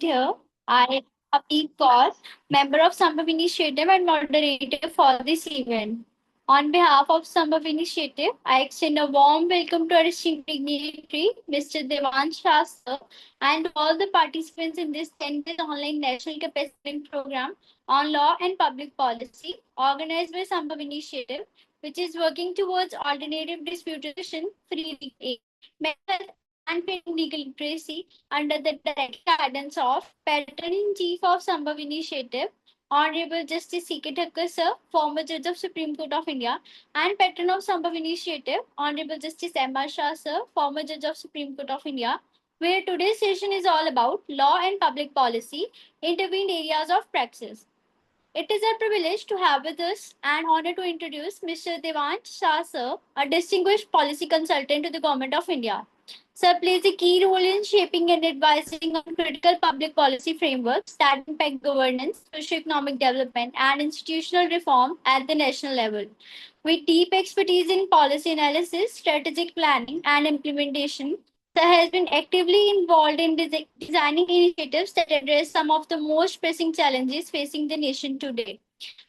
Here, I am Abhi Kaur, member of Sambhav Initiative and moderator for this event. On behalf of Sambhav Initiative, I extend a warm welcome to our esteemed dignitary, Mr. Devansh Shah, sir, and all the participants in this 10th online national capacity building program on law and public policy organized by Sambhav Initiative, which is working towards alternative dispute resolution, free legal aid, mental health, and parenting legal literacy under the direct guidance of Patron-in-Chief of Sambhav Initiative, Honorable Justice C.K. Thakkar, sir, former Judge of Supreme Court of India, and Patron of Sambhav Initiative, Honorable Justice M.R. Shah, sir, former Judge of Supreme Court of India, where today's session is all about law and public policy, intervened areas of praxis. It is our privilege to have with us and honor to introduce Mr. Devansh Shah, sir, a distinguished policy consultant to the Government of India. Sir plays a key role in shaping and advising on critical public policy frameworks that impact governance, socio-economic development, and institutional reform at the national level. With deep expertise in policy analysis, strategic planning, and implementation, Sir has been actively involved in designing initiatives that address some of the most pressing challenges facing the nation today.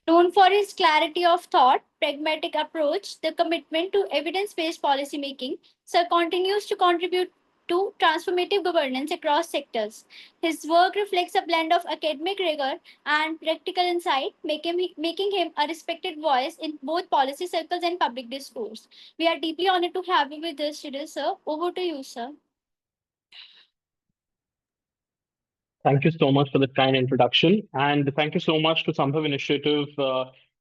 Known for his clarity of thought, pragmatic approach, the commitment to evidence based policymaking, Sir continues to contribute to transformative governance across sectors. His work reflects a blend of academic rigor and practical insight, making him a respected voice in both policy circles and public discourse. We are deeply honored to have you with us today, sir. Over to you, sir. Thank you so much for the kind introduction. And thank you so much to Sambhav Initiative,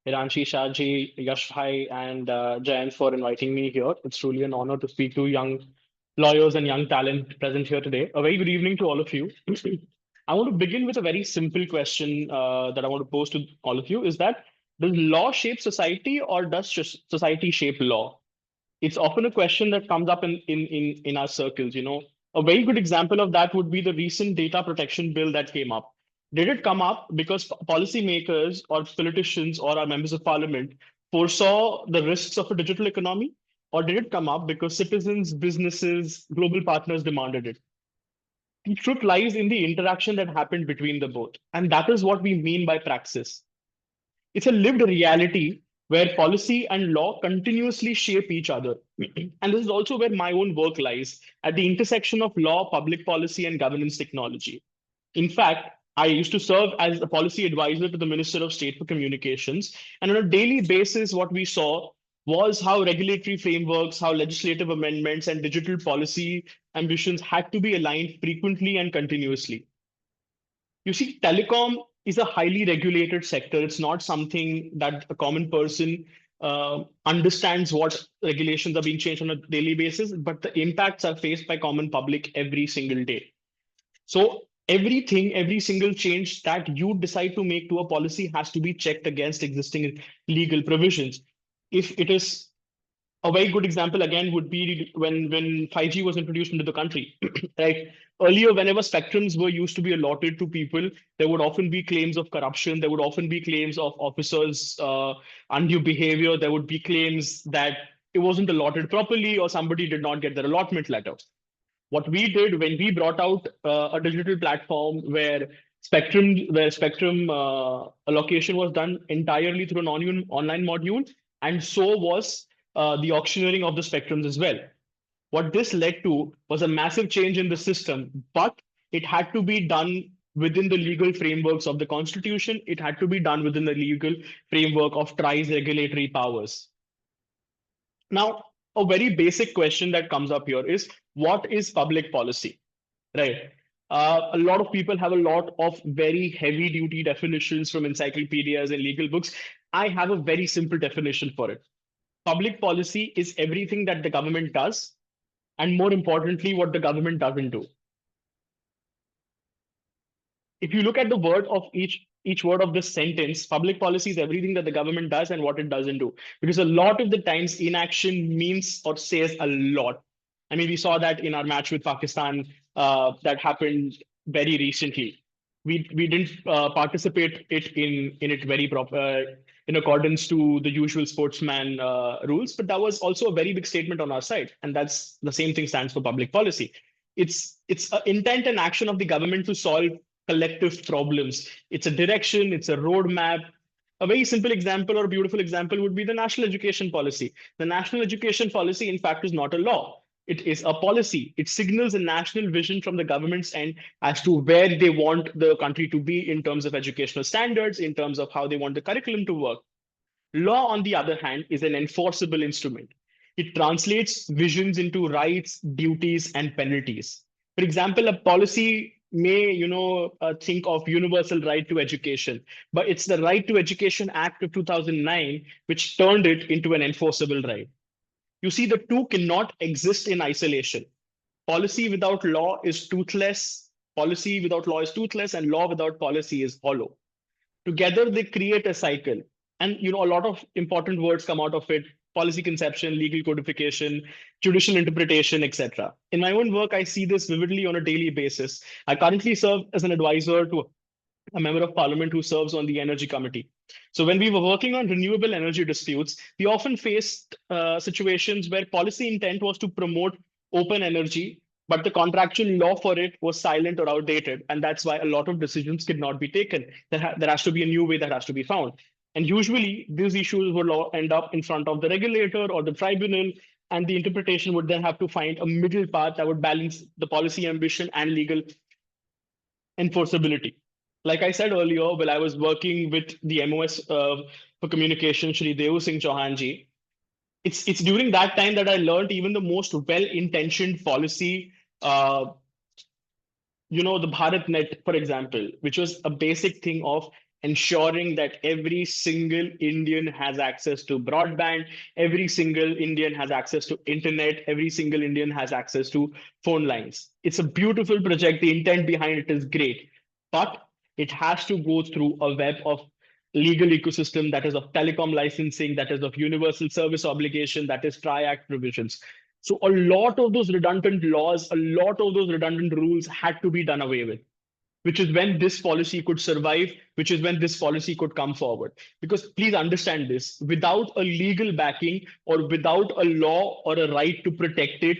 Hiranshi Shahji, Yash Bhai, and Jayan for inviting me here. It's truly an honor to speak to young lawyers and young talent present here today. A very good evening to all of you. I want to begin with a very simple question that I want to pose to all of you is that does law shape society or does society shape law? It's often a question that comes up in our circles. A very good example of that would be the recent data protection bill that came up. Did it come up because policymakers or politicians or our members of parliament foresaw the risks of a digital economy, or did it come up because citizens, businesses, global partners demanded it? The truth lies in the interaction that happened between the both, and that is what we mean by praxis. It's a lived reality where policy and law continuously shape each other. And this is also where my own work lies at the intersection of law, public policy, and governance technology. In fact, I used to serve as a policy advisor to the Minister of State for Communications. And on a daily basis, what we saw was how regulatory frameworks, how legislative amendments, and digital policy ambitions had to be aligned frequently and continuously. You see, telecom is a highly regulated sector. It's not something that a common person understands what regulations are being changed on a daily basis, but the impacts are faced by common public every single day. So everything, every single change that you decide to make to a policy has to be checked against existing legal provisions. If it is a very good example again would be when 5G was introduced into the country, right? Earlier, whenever spectrums were used to be allotted to people, there would often be claims of corruption. There would often be claims of officers' undue behavior. There would be claims that it wasn't allotted properly or somebody did not get their allotment letter. What we did when we brought out a digital platform where spectrum allocation was done entirely through an online module, and so was the auctioneering of the spectrums as well. What this led to was a massive change in the system, but it had to be done within the legal frameworks of the Constitution. It had to be done within the legal framework of TRI's regulatory powers. Now, a very basic question that comes up here is what is public policy, right? A lot of people have a lot of very heavy duty definitions from encyclopedias and legal books. I have a very simple definition for it. Public policy is everything that the government does, and more importantly, what the government doesn't do. If you look at the word of each word of this sentence, public policy is everything that the government does and what it doesn't do. Because a lot of the times inaction means or says a lot. I mean, we saw that in our match with Pakistan that happened very recently. We didn't participate in it very proper in accordance to the usual sportsman rules, but that was also a very big statement on our side, and that's the same thing stands for public policy. It's intent and action of the government to solve collective problems. It's a direction, it's a roadmap. A very simple example or beautiful example would be the national education policy. The national education policy, in fact, is not a law. It is a policy. It signals a national vision from the government's end as to where they want the country to be in terms of educational standards, in terms of how they want the curriculum to work. Law, on the other hand, is an enforceable instrument. It translates visions into rights, duties, and penalties. For example, a policy may, think of universal right to education, but it's the Right to Education Act of 2009 which turned it into an enforceable right. You see, the two cannot exist in isolation. Policy without law is toothless. Policy without law is toothless, and law without policy is hollow. Together, they create a cycle. And a lot of important words come out of it: policy conception, legal codification, judicial interpretation, etc. In my own work, I see this vividly on a daily basis. I currently serve as an advisor to a member of parliament who serves on the energy committee. So when we were working on renewable energy disputes, we often faced situations where policy intent was to promote open energy, but the contractual law for it was silent or outdated. And that's why a lot of decisions could not be taken. There has to be a new way that has to be found. And usually these issues would end up in front of the regulator or the tribunal, and the interpretation would then have to find a middle path that would balance the policy ambition and legal enforceability. Like I said earlier, while I was working with the MOS for communication, Shri Dev Singh Chauhan ji, it's during that time that I learned even the most well-intentioned policy, the BharatNet, for example, which was a basic thing of ensuring that every single Indian has access to broadband, every single Indian has access to internet, every single Indian has access to phone lines. It's a beautiful project. The intent behind it is great, but it has to go through a web of legal ecosystem that is of telecom licensing, that is of universal service obligation, that is TRI-Act provisions. So a lot of those redundant laws, a lot of those redundant rules had to be done away with, which is when this policy could survive, which is when this policy could come forward. Because please understand this, without a legal backing or without a law or a right to protect it,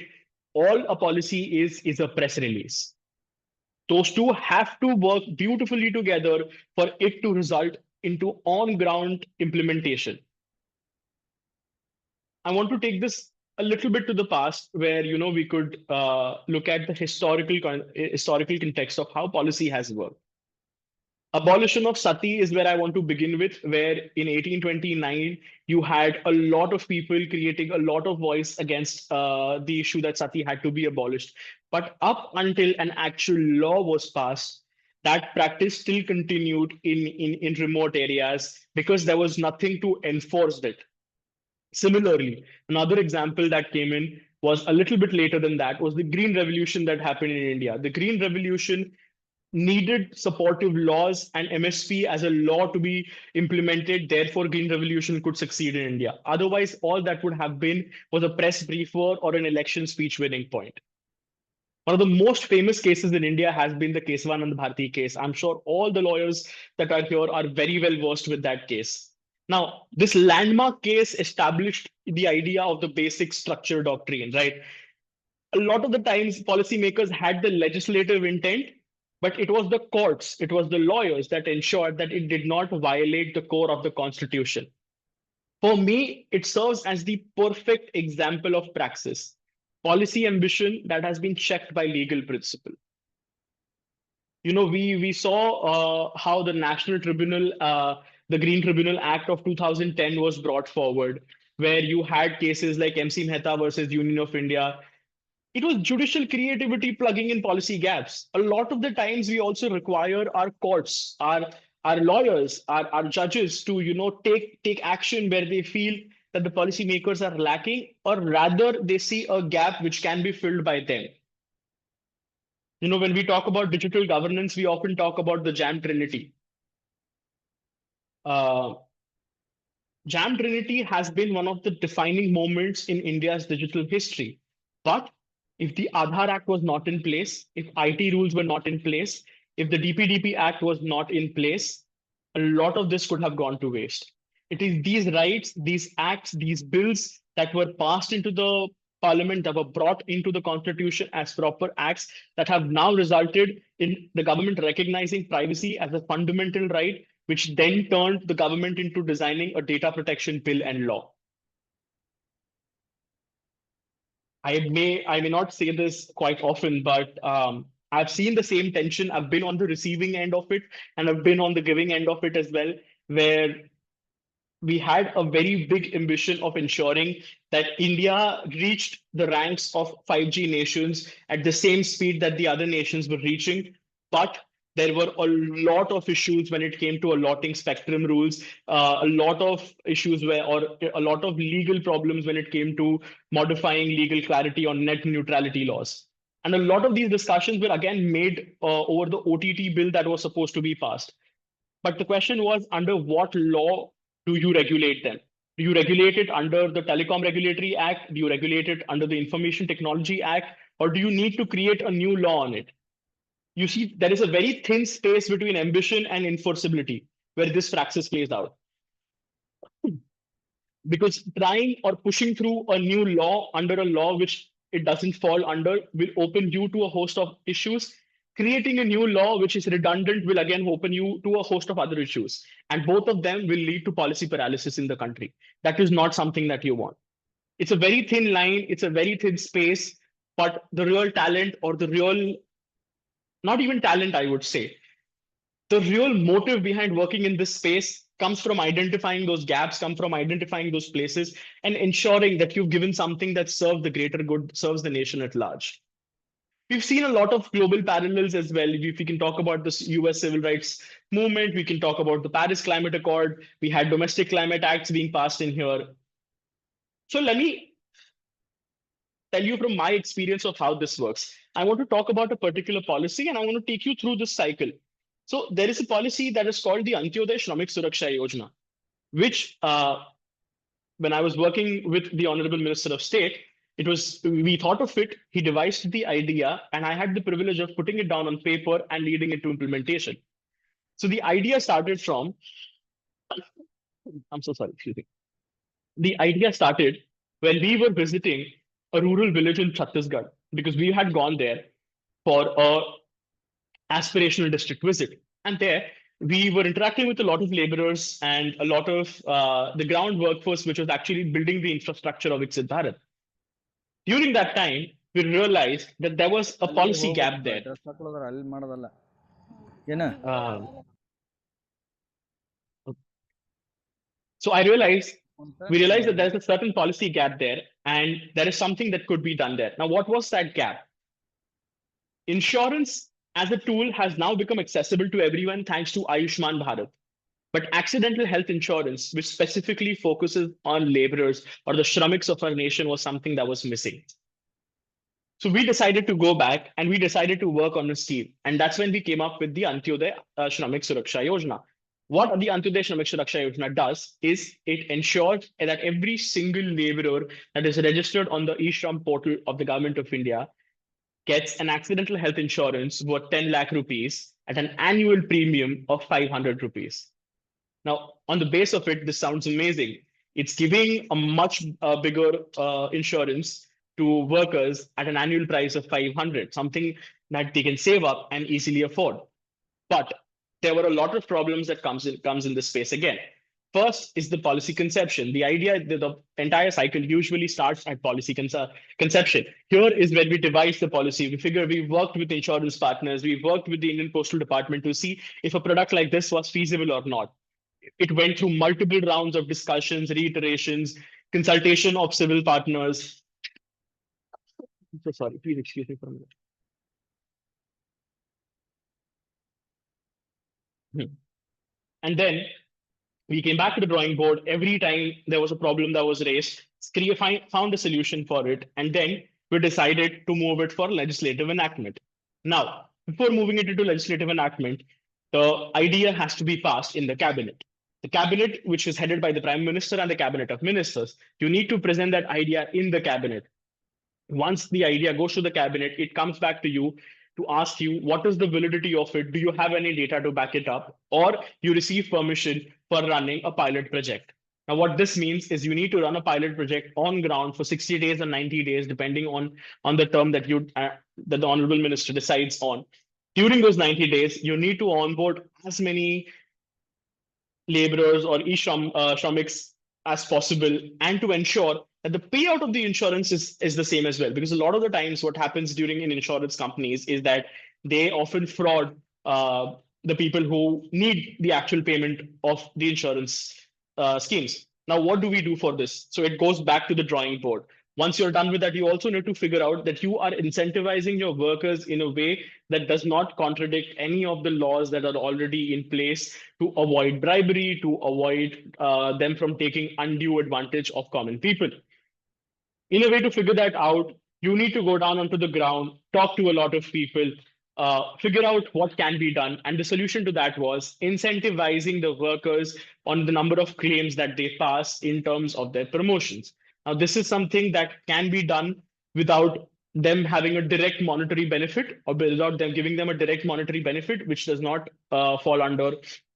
all a policy is a press release. Those two have to work beautifully together for it to result into on-ground implementation. I want to take this a little bit to the past, where we could look at the historical context of how policy has worked. Abolition of sati is where I want to begin with, where in 1829 you had a lot of people creating a lot of voice against the issue that sati had to be abolished. But up until an actual law was passed, that practice still continued in remote areas because there was nothing to enforce it. Similarly, another example that came in was a little bit later than that was the Green Revolution that happened in India. The Green Revolution needed supportive laws and MSP as a law to be implemented. Therefore, Green Revolution could succeed in India. Otherwise, all that would have been was a press briefer or an election speech winning point. One of the most famous cases in India has been the Kesavanand Bharati case. I'm sure all the lawyers that are here are very well versed with that case. Now, this landmark case established the idea of the basic structure doctrine, right? A lot of the times, policymakers had the legislative intent, but it was the courts, it was the lawyers that ensured that it did not violate the core of the Constitution. For me, it serves as the perfect example of praxis, policy ambition that has been checked by legal principle. We saw how the National Tribunal, the Green Tribunal Act of 2010 was brought forward, where you had cases like MC Mehta versus Union of India. It was judicial creativity plugging in policy gaps. A lot of the times we also require our courts, our lawyers, our judges to take action where they feel that the policymakers are lacking, or rather they see a gap which can be filled by them. When we talk about digital governance, we often talk about the JAM Trinity. JAM Trinity has been one of the defining moments in India's digital history. But if the Aadhaar Act was not in place, if IT rules were not in place, if the DPDP Act was not in place, a lot of this could have gone to waste. It is these rights, these acts, these bills that were passed into the parliament that were brought into the constitution as proper acts that have now resulted in the government recognizing privacy as a fundamental right, which then turned the government into designing a data protection bill and law. I may not say this quite often, but I've seen the same tension. I've been on the receiving end of it, and I've been on the giving end of it as well, where we had a very big ambition of ensuring that India reached the ranks of 5G nations at the same speed that the other nations were reaching. But there were a lot of issues when it came to allotting spectrum rules, a lot of issues or a lot of legal problems when it came to modifying legal clarity on net neutrality laws. And a lot of these discussions were again made over the OTT bill that was supposed to be passed. But the question was, under what law do you regulate them? Do you regulate it under the Telecom Regulatory Act? Do you regulate it under the Information Technology Act? Or do you need to create a new law on it? You see, there is a very thin space between ambition and enforceability where this praxis plays out. Because trying or pushing through a new law under a law which it doesn't fall under will open you to a host of issues. Creating a new law which is redundant will again open you to a host of other issues. And both of them will lead to policy paralysis in the country. That is not something that you want. It's a very thin line, it's a very thin space, but the real talent or the real, not even talent, I would say, the real motive behind working in this space comes from identifying those gaps, come from identifying those places, and ensuring that you've given something that serves the greater good, serves the nation at large. We've seen a lot of global parallels as well. If we can talk about this US civil rights movement, we can talk about the Paris Climate Accord. We had domestic climate acts being passed in here. So let me tell you from my experience of how this works. I want to talk about a particular policy and I want to take you through this cycle. So there is a policy that is called the Antyodaya Shramik Suraksha Yojana, which when I was working with the Honorable Minister of State, we thought of it, he devised the idea, and I had the privilege of putting it down on paper and leading it to implementation. So the idea started from, I'm so sorry, excuse me. The idea started when we were visiting a rural village in Chhattisgarh, because we had gone there for a aspirational district visit. And there we were interacting with a lot of laborers and a lot of the ground workforce, which was actually building the infrastructure of Viksit Bharat. During that time, we realized that there was a policy gap there. So we realized that there's a certain policy gap there, and there is something that could be done there. Now, what was that gap? Insurance as a tool has now become accessible to everyone thanks to Ayushman Bharat. But accidental health insurance, which specifically focuses on laborers or the Shramiks of our nation, was something that was missing. So we decided to go back and we decided to work on this team. And that's when we came up with the Antyodaya Shramik Suraksha Yojana. What the Antyodaya Shramik Suraksha Yojana does is it ensures that every single laborer that is registered on the eShram portal of the Government of India gets an accidental health insurance worth 10 lakh rupees at an annual premium of 500 rupees. Now, on the base of it, this sounds amazing. It's giving a much bigger insurance to workers at an annual price of 500, something that they can save up and easily afford. But there were a lot of problems that comes in this space again. First is the policy conception. The idea that the entire cycle usually starts at policy conception. Here is where we devise the policy. We figure we worked with insurance partners. We worked with the Indian Postal Department to see if a product like this was feasible or not. It went through multiple rounds of discussions, reiterations, consultation of civil partners. I'm so sorry, please excuse me for a minute. And then we came back to the drawing board. Every time there was a problem that was raised, SCRI found a solution for it. And then we decided to move it for legislative enactment. Now, before moving it into legislative enactment, the idea has to be passed in the cabinet. The cabinet, which is headed by the Prime Minister and the Cabinet of Ministers, you need to present that idea in the cabinet. Once the idea goes to the cabinet, it comes back to you to ask you, what is the validity of it? Do you have any data to back it up? Or you receive permission for running a pilot project. Now, what this means is you need to run a pilot project on ground for 60 days or 90 days, depending on the term that that the honorable minister decides on. During those 90 days, you need to onboard as many laborers or e-shromics as possible, and to ensure that the payout of the insurance is the same as well. Because a lot of the times what happens during in insurance companies is that they often fraud the people who need the actual payment of the insurance schemes. Now, what do we do for this? So it goes back to the drawing board. Once you're done with that, you also need to figure out that you are incentivizing your workers in a way that does not contradict any of the laws that are already in place, to avoid bribery, to avoid them from taking undue advantage of common people. In a way to figure that out, you need to go down onto the ground, talk to a lot of people, figure out what can be done. And the solution to that was incentivizing the workers on the number of claims that they pass in terms of their promotions. Now, this is something that can be done without them having a direct monetary benefit, or without them giving them a direct monetary benefit, which does not fall under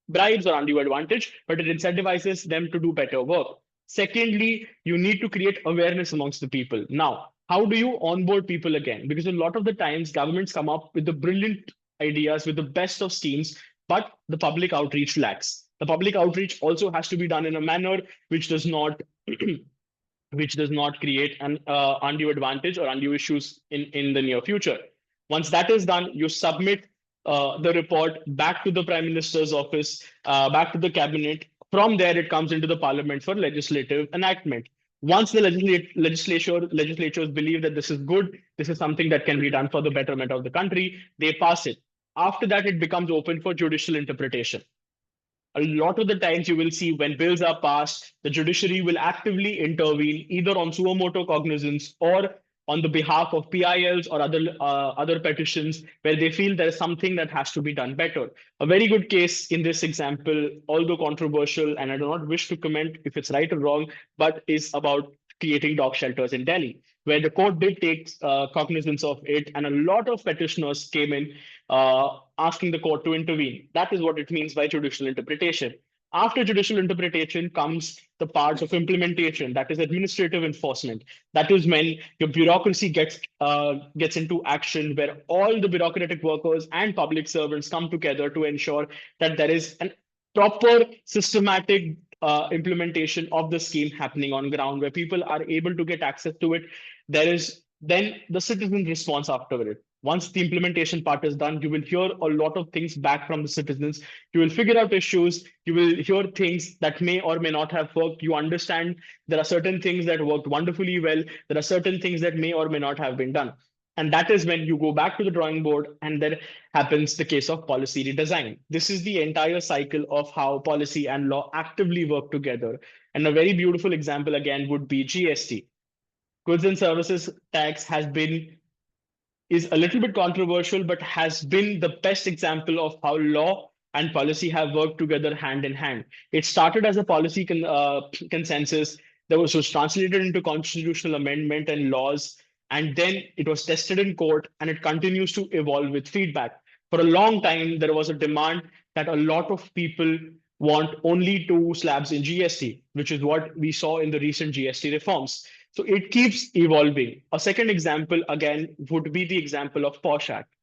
bribes or undue advantage, but it incentivizes them to do better work. Secondly, you need to create awareness amongst the people. Now, how do you onboard people again? Because a lot of the times governments come up with the brilliant ideas, with the best of schemes, but the public outreach lacks. The public outreach also has to be done in a manner which does not which does not create an undue advantage or undue issues in the near future. Once that is done, you submit the report back to the Prime Minister's office, back to the cabinet. From there, it comes into the parliament for legislative enactment. Once the legislatures believe that this is good, this is something that can be done for the betterment of the country, they pass it. After that, it becomes open for judicial interpretation. A lot of the times you will see when bills are passed, the judiciary will actively intervene either on suo motu cognizance or on the behalf of PILs or other petitions where they feel there is something that has to be done better. A very good case in this example, although controversial, and I do not wish to comment if it's right or wrong, but is about creating dog shelters in Delhi, where the court did take cognizance of it, and a lot of petitioners came in asking the court to intervene. That is what it means by judicial interpretation. After judicial interpretation comes the part of implementation, that is administrative enforcement. That is when your bureaucracy gets into action, where all the bureaucratic workers and public servants come together to ensure that there is a proper systematic implementation of the scheme happening on ground, where people are able to get access to it. There is then the citizen response after it. Once the implementation part is done, you will hear a lot of things back from the citizens. You will figure out issues. You will hear things that may or may not have worked. You understand there are certain things that worked wonderfully well. There are certain things that may or may not have been done. And that is when you go back to the drawing board, and then happens the case of policy redesign. This is the entire cycle of how policy and law actively work together. And a very beautiful example again would be GST. Goods and services tax is a little bit controversial, but has been the best example of how law and policy have worked together hand in hand. It started as a policy consensus that was translated into constitutional amendment and laws, and then it was tested in court, and it continues to evolve with feedback. For a long time, there was a demand that a lot of people want only two slabs in GST, which is what we saw in the recent GST reforms. So it keeps evolving. A second example, again, would be the example of POSH Act.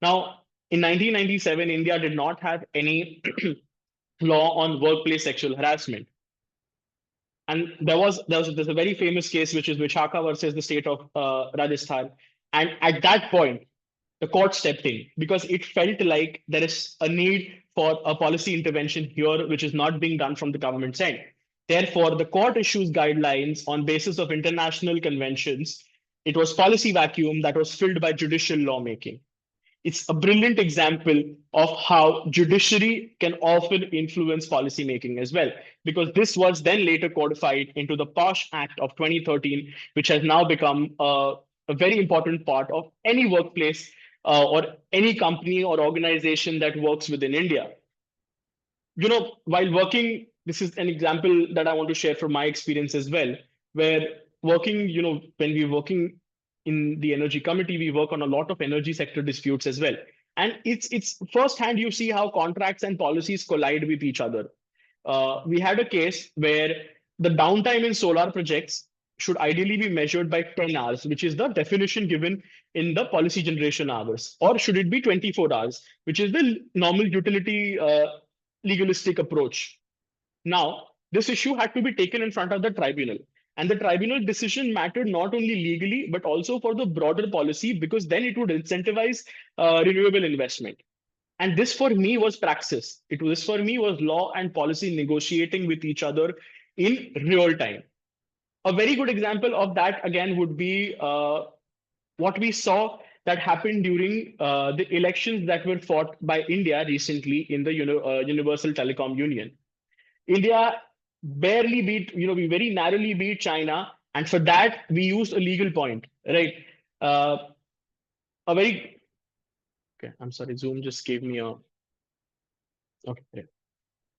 Now, in 1997, India did not have any law on workplace sexual harassment. And there's a very famous case, which is Visakhapatnam versus the state of Rajasthan. And at that point, the court stepped in because it felt like there is a need for a policy intervention here, which is not being done from the government's end. Therefore, the court issues guidelines on basis of international conventions. It was policy vacuum that was filled by judicial lawmaking. It's a brilliant example of how judiciary can often influence policy making as well, because this was then later codified into the POSH Act of 2013, which has now become a very important part of any workplace or any company or organization that works within India. You know, while working, this is an example that I want to share from my experience as well, where working, when we're working in the energy committee, we work on a lot of energy sector disputes as well. And it's firsthand you see how contracts and policies collide with each other. We had a case where the downtime in solar projects should ideally be measured by 10 hours, which is the definition given in the policy generation hours, or should it be 24 hours, which is the normal utility legalistic approach. Now, this issue had to be taken in front of the tribunal. And the tribunal decision mattered not only legally, but also for the broader policy, because then it would incentivize renewable investment. And this for me was praxis. This for me was law and policy negotiating with each other in real time. A very good example of that, again, would be what we saw that happened during the elections that were fought by India recently in the Universal Telecom Union. India barely beat, we very narrowly beat China. And for that, we used a legal point, right? Uh, a very, okay, I'm sorry, Zoom just gave me a, okay. Right.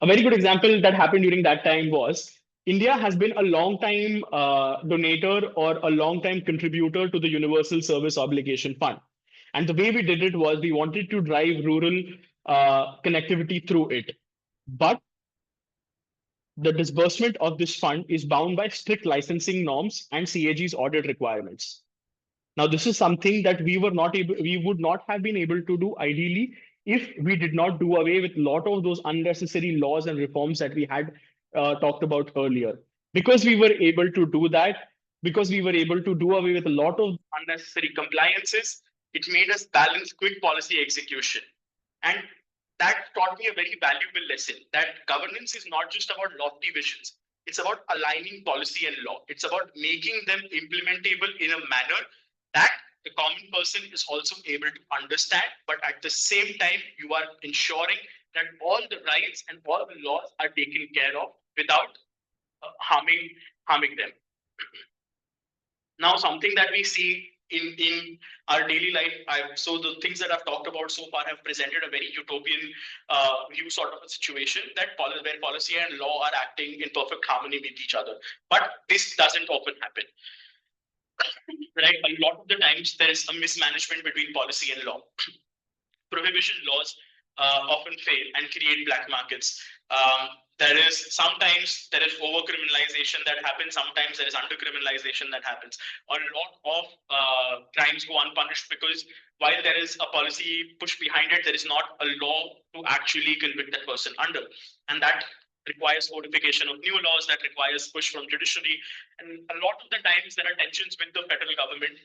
A very good example that happened during that time was India has been a long time donator or a long time contributor to the Universal Service Obligation Fund. And the way we did it was we wanted to drive rural connectivity through it. But the disbursement of this fund is bound by strict licensing norms and CAG's audit requirements. Now, this is something that we would not have been able to do ideally if we did not do away with a lot of those unnecessary laws and reforms that we had talked about earlier. Because we were able to do that, because we were able to do away with a lot of unnecessary compliances, it made us balance quick policy execution. And that taught me a very valuable lesson that governance is not just about lofty visions. It's about aligning policy and law. It's about making them implementable in a manner that the common person is also able to understand, but at the same time, you are ensuring that all the rights and all the laws are taken care of without harming them. Now, something that we see in our daily life, so the things that I've talked about so far have presented a very utopian view sort of a situation that where policy and law are acting in perfect harmony with each other. But this doesn't often happen. Right? A lot of the times there is a mismanagement between policy and law. Prohibition laws often fail and create black markets. Sometimes there is over criminalization that happens. Sometimes there is under criminalization that happens. A lot of crimes go unpunished because while there is a policy push behind it, there is not a law to actually convict that person under. And that requires codification of new laws, that requires push from judiciary. And a lot of the times there are tensions with the federal government,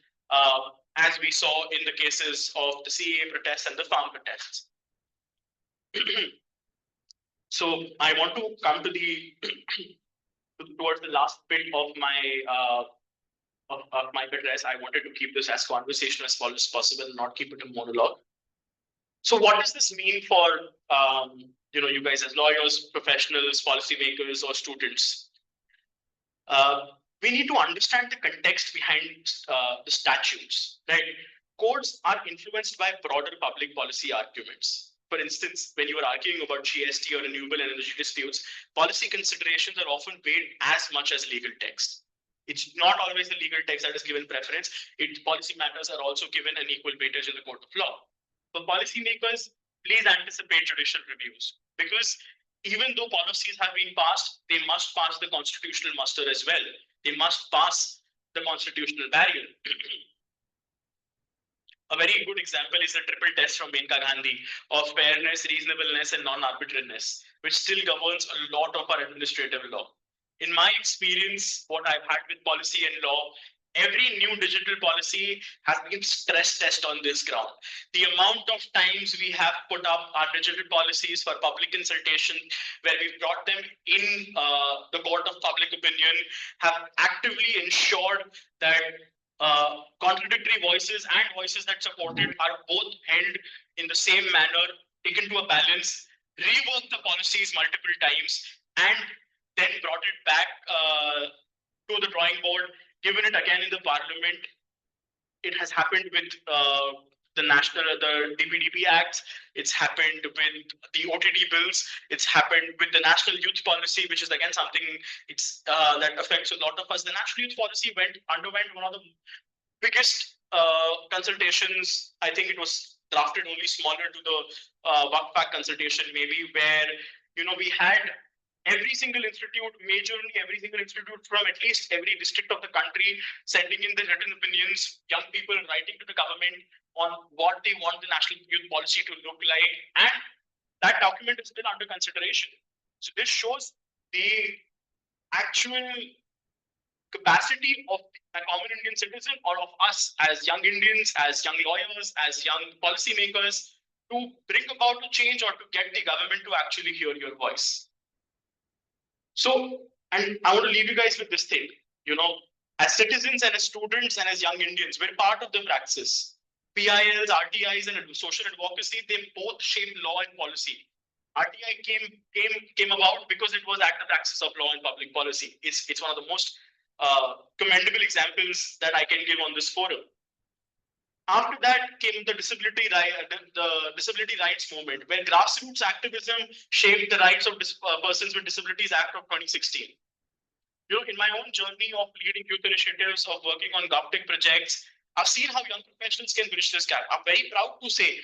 as we saw in the cases of the CAA protests and the farm protests. So I want to come to towards the last bit of my address. I wanted to keep this as conversational as possible, not keep it a monologue. So what does this mean for you guys as lawyers, professionals, policymakers, or students? We need to understand the context behind the statutes, right? Courts are influenced by broader public policy arguments. For instance, when you are arguing about GST or renewable energy disputes, policy considerations are often weighed as much as legal text. It's not always the legal text that is given preference. Policy matters are also given an equal weightage in the court of law. For policymakers, please anticipate judicial reviews, because even though policies have been passed, they must pass the constitutional muster as well. They must pass the constitutional barrier. A very good example is the triple test from Menka Gandhi of fairness, reasonableness, and non-arbitrariness, which still governs a lot of our administrative law. In my experience, what I've had with policy and law, every new digital policy has been stress test on this ground. The amount of times we have put up our digital policies for public consultation, where we've brought them in the court of public opinion, have actively ensured that contradictory voices and voices that support it are both held in the same manner, taken to a balance, reworked the policies multiple times, and then brought it back to the drawing board, given it again in the parliament. It has happened with the DPDP Acts. It's happened with the OTT bills. It's happened with the National Youth Policy, which is again something that affects a lot of us. The National Youth Policy underwent one of the biggest consultations. I think it was drafted only smaller to the WACFAC consultation, maybe, where we had every single institute, majorly every single institute from at least every district of the country, sending in their written opinions, young people writing to the government on what they want the national youth policy to look like. And that document is still under consideration. So this shows the actual capacity of a common Indian citizen or of us as young Indians, as young lawyers, as young policymakers to bring about a change or to get the government to actually hear your voice. So, and I want to leave you guys with this thing, as citizens and as students and as young Indians, we're part of the praxis. PILs, RTIs, and social advocacy, they both shape law and policy. RTI came about because it was at the praxis of law and public policy. It's one of the most commendable examples that I can give on this forum. After that came the disability rights movement, where grassroots activism shaped the Rights of Persons with Disabilities Act of 2016. In my own journey of leading youth initiatives, of working on GovTech projects, I've seen how young professionals can bridge this gap. I'm very proud to say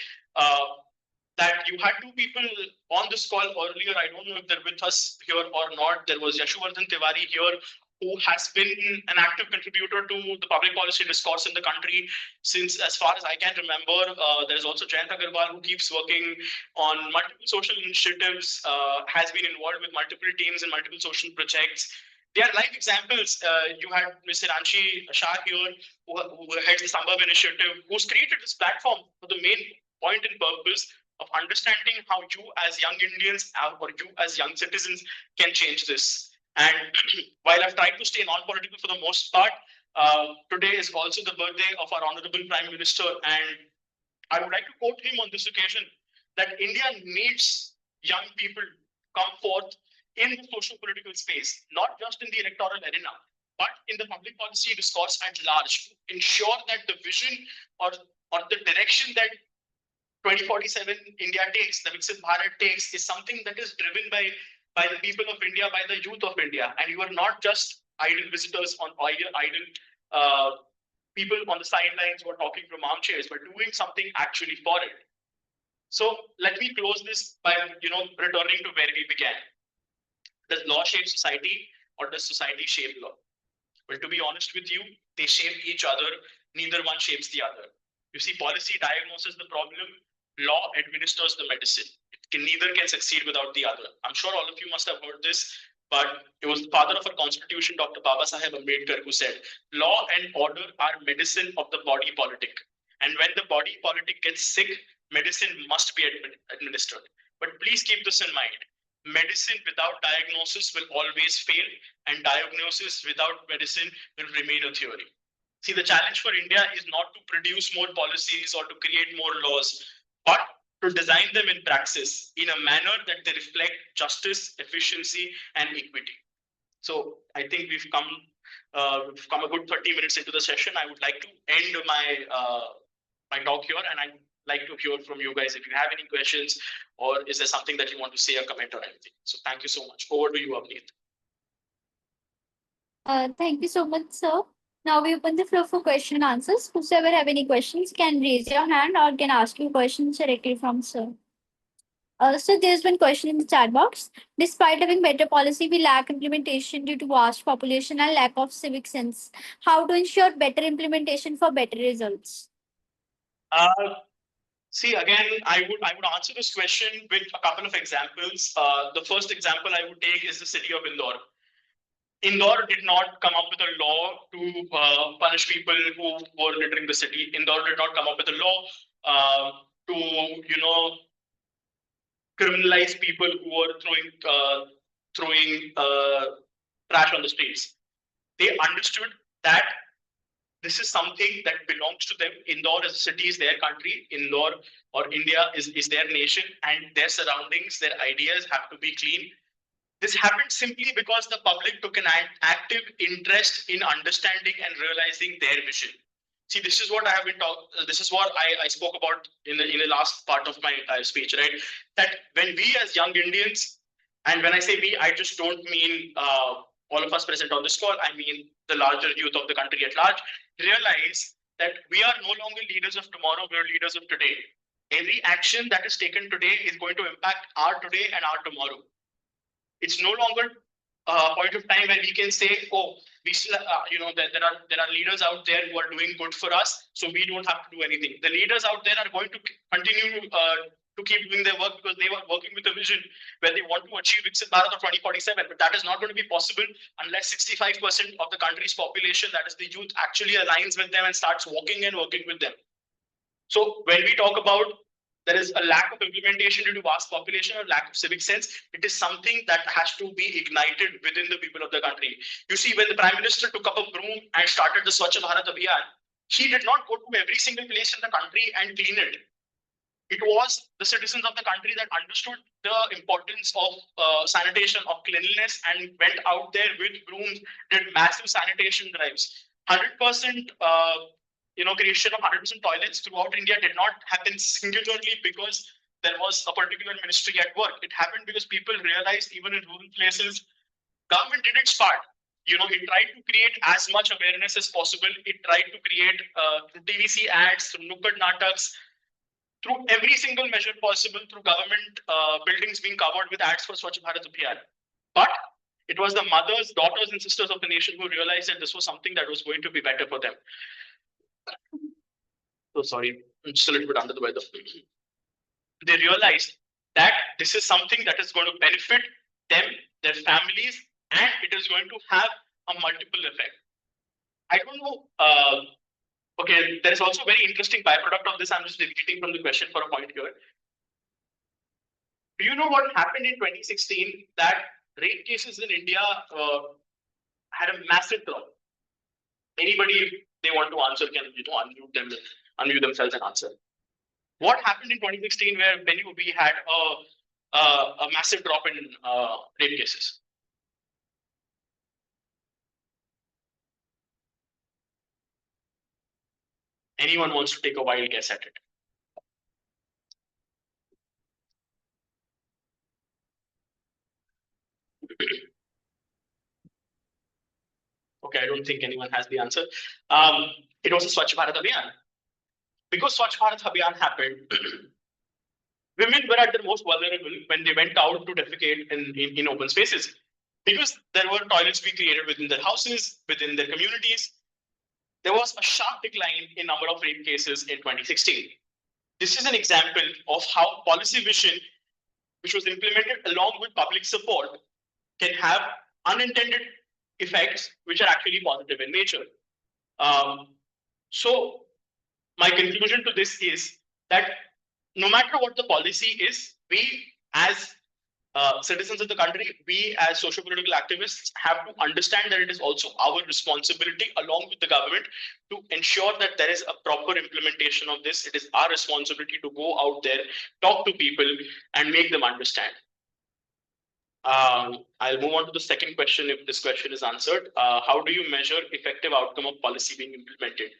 that you had two people on this call earlier. I don't know if they're with us here or not. There was Yashuvardhan Tiwari here, who has been an active contributor to the public policy discourse in the country since, as far as I can remember. There's also Jayant Agarwal, who keeps working on multiple social initiatives, has been involved with multiple teams and multiple social projects. They are live examples. You had Ms. Hiranshi Shah here, who heads the Sambhav initiative, who's created this platform for the main point and purpose of understanding how you as young Indians or you as young citizens can change this. And while I've tried to stay non-political for the most part, today is also the birthday of our Honorable Prime Minister. And I would like to quote him on this occasion that India needs young people come forth in the social political space, not just in the electoral arena, but in the public policy discourse at large, to ensure that the vision or the direction that 2047 India takes, the Viksit Bharat takes, is something that is driven by the people of India, by the youth of India. And you are not just idle visitors on idle people on the sidelines who are talking from armchairs, but doing something actually for it. So let me close this by returning to where we began. Does law shape society, or does society shape law? Well, to be honest with you, they shape each other. Neither one shapes the other. You see, policy diagnoses the problem, law administers the medicine. Neither can succeed without the other. I'm sure all of you must have heard this, but it was the father of our constitution, Dr. Baba Saheb Ambedkar, who said, law and order are medicine of the body politic. And when the body politic gets sick, medicine must be administered. But please keep this in mind. Medicine without diagnosis will always fail, and diagnosis without medicine will remain a theory. See, the challenge for India is not to produce more policies or to create more laws, but to design them in praxis in a manner that they reflect justice, efficiency, and equity. So I think we've come a good 30 minutes into the session. I would like to end my talk here, and I'd like to hear from you guys if you have any questions, or is there something that you want to say or comment or anything. So thank you so much. Over to you, Avneet. Thank you so much, sir. Now we open the floor for question and answers. Whoever have any questions can raise your hand or can ask you questions directly from sir. So there's one question in the chat box. Despite having better policy, we lack implementation due to vast population and lack of civic sense. How to ensure better implementation for better results? See, again, I would answer this question with a couple of examples. The first example I would take is the city of Indore. Indore did not come up with a law to punish people who were littering the city. Indore did not come up with a law to criminalize people who were throwing trash on the streets. They understood that this is something that belongs to them. Indore as a city is their country. Indore or India is their nation, and their surroundings, their ideas have to be clean. This happened simply because the public took an active interest in understanding and realizing their vision. See, this is what I have been talking. This is what I spoke about in the last part of my speech, right? That when we as young Indians, and when I say we, I just don't mean all of us present on this call. I mean the larger youth of the country at large. Realize that we are no longer leaders of tomorrow. We are leaders of today. Every action that is taken today is going to impact our today and our tomorrow. It's no longer a point of time where we can say, oh, we still, there are leaders out there who are doing good for us, so we don't have to do anything. The leaders out there are going to continue to keep doing their work because they were working with a vision where they want to achieve Viksit Bharat of 2047. But that is not going to be possible unless 65% of the country's population, that is the youth, actually aligns with them and starts walking and working with them. So when we talk about there is a lack of implementation due to vast population or lack of civic sense, it is something that has to be ignited within the people of the country. You see, when the Prime Minister took up a broom and started the Swachh Bharat Abhiyan, he did not go to every single place in the country and clean it. It was the citizens of the country that understood the importance of sanitation, of cleanliness, and went out there with brooms, did massive sanitation drives. 100% creation of 100% toilets throughout India did not happen singularly because there was a particular ministry at work. It happened because people realized even in rural places, government did its part. It tried to create as much awareness as possible. It tried to create through TVC ads, through Nukkad Nataks, through every single measure possible, through government buildings being covered with ads for Swachh Bharat Abhiyan. But it was the mothers, daughters, and sisters of the nation who realized that this was something that was going to be better for them. So sorry, I'm just a little bit under the weather. They realized that this is something that is going to benefit them, their families, and it is going to have a multiple effect. I don't know. Okay, there is also a very interesting byproduct of this. I'm just deviating from the question for a point here. Do you know what happened in 2016? That rape cases in India had a massive drop. Anybody, if they want to answer, can unmute themselves and answer. What happened in 2016 where we had a massive drop in rape cases? Anyone wants to take a wild guess at it? Okay, I don't think anyone has the answer. It was a Swachh Bharat Abhiyan. Because Swachh Bharat Abhiyan happened, women were at their most vulnerable when they went out to defecate in open spaces. Because there were toilets being created within their houses, within their communities. There was a sharp decline in number of rape cases in 2016. This is an example of how policy vision, which was implemented along with public support, can have unintended effects which are actually positive in nature. So my conclusion to this is that no matter what the policy is, we as citizens of the country, we as socio-political activists have to understand that it is also our responsibility along with the government to ensure that there is a proper implementation of this. It is our responsibility to go out there, talk to people and make them understand. I'll move on to the second question if this question is answered. How do you measure effective outcome of policy being implemented?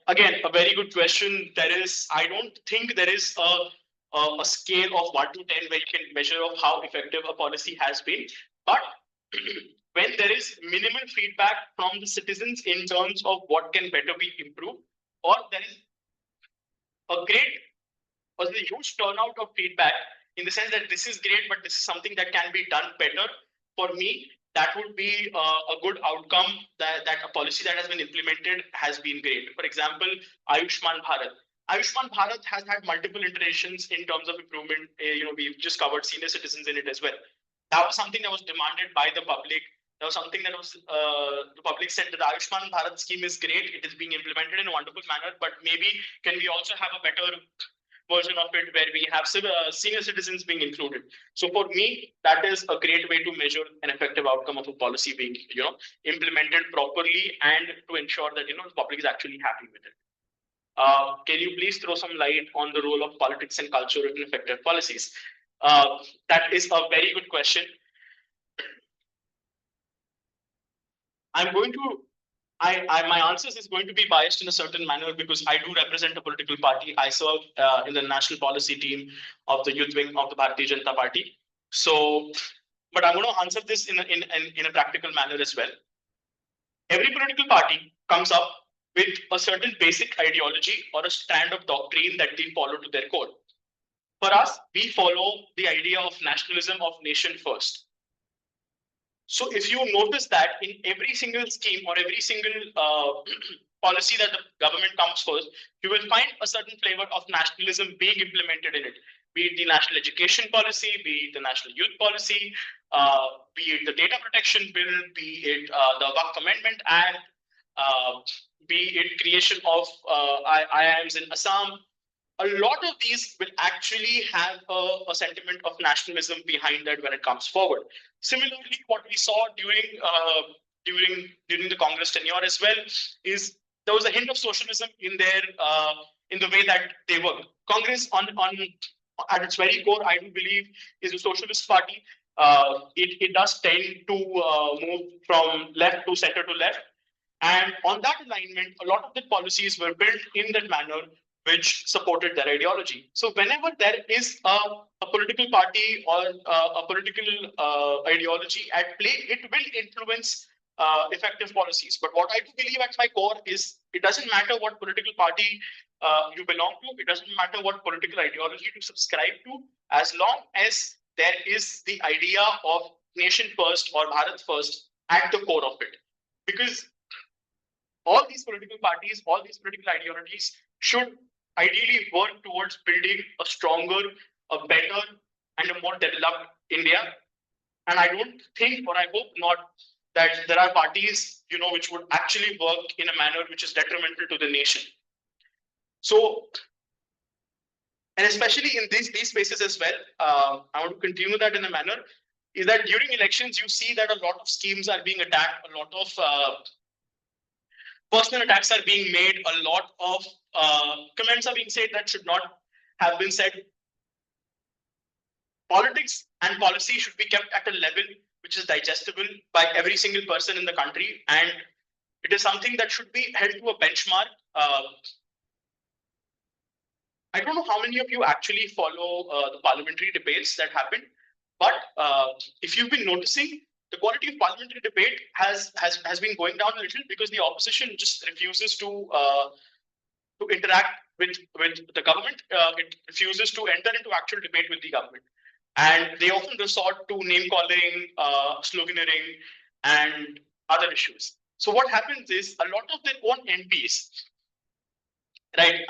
Again, a very good question. I don't think there is a scale of 1 to 10 where you can measure of how effective a policy has been. But when there is minimal feedback from the citizens in terms of what can better be improved, or there is a huge turnout of feedback in the sense that this is great, but this is something that can be done better, for me, that would be a good outcome that a policy that has been implemented has been great. For example, Ayushman Bharat. Ayushman Bharat has had multiple iterations in terms of improvement. We've just covered senior citizens in it as well. That was something that was demanded by the public. That was something that was the public said that the Ayushman Bharat scheme is great. It is being implemented in a wonderful manner, but maybe can we also have a better version of it where we have senior citizens being included. So for me, that is a great way to measure an effective outcome of a policy being, implemented properly and to ensure that, the public is actually happy with it. Can you please throw some light on the role of politics and culture in effective policies? That is a very good question. My answers is going to be biased in a certain manner because I do represent a political party. I serve in the national policy team of the youth wing of the Bharatiya Janata Party. So, but I'm going to answer this in a practical manner as well. Every political party comes up with a certain basic ideology or a strand of doctrine that they follow to their core. For us, we follow the idea of nationalism, of nation first. So if you notice that in every single scheme or every single policy that the government comes first, you will find a certain flavor of nationalism being implemented in it. Be it the national education policy, be it the national youth policy, be it the data protection bill, be it the Waqf Amendment Act, be it creation of IIMs in Assam. A lot of these will actually have a sentiment of nationalism behind that when it comes forward. Similarly, what we saw during the Congress tenure as well is there was a hint of socialism in their in the way that they work. Congress on at its very core, I do believe, is a socialist party. It does tend to move from left to center to left. And on that alignment, a lot of the policies were built in that manner, which supported their ideology. So whenever there is a political party or a political ideology at play, it will influence effective policies. But what I do believe at my core is it doesn't matter what political party you belong to. It doesn't matter what political ideology you subscribe to, as long as there is the idea of nation first or Bharat first at the core of it. Because all these political parties, all these political ideologies should ideally work towards building a stronger, a better, and a more developed India. And I don't think, or I hope not, that there are parties, which would actually work in a manner which is detrimental to the nation. So, and especially in these spaces as well, I want to continue that in a manner, is that during elections, you see that a lot of schemes are being attacked, a lot of personal attacks are being made, a lot of comments are being said that should not have been said. Politics and policy should be kept at a level which is digestible by every single person in the country. And it is something that should be held to a benchmark. I don't know how many of you actually follow the parliamentary debates that happen, but if you've been noticing, the quality of parliamentary debate has been going down a little because the opposition just refuses to interact with the government. It refuses to enter into actual debate with the government. And they often resort to name calling, sloganeering, and other issues. So what happens is a lot of their own MPs, right?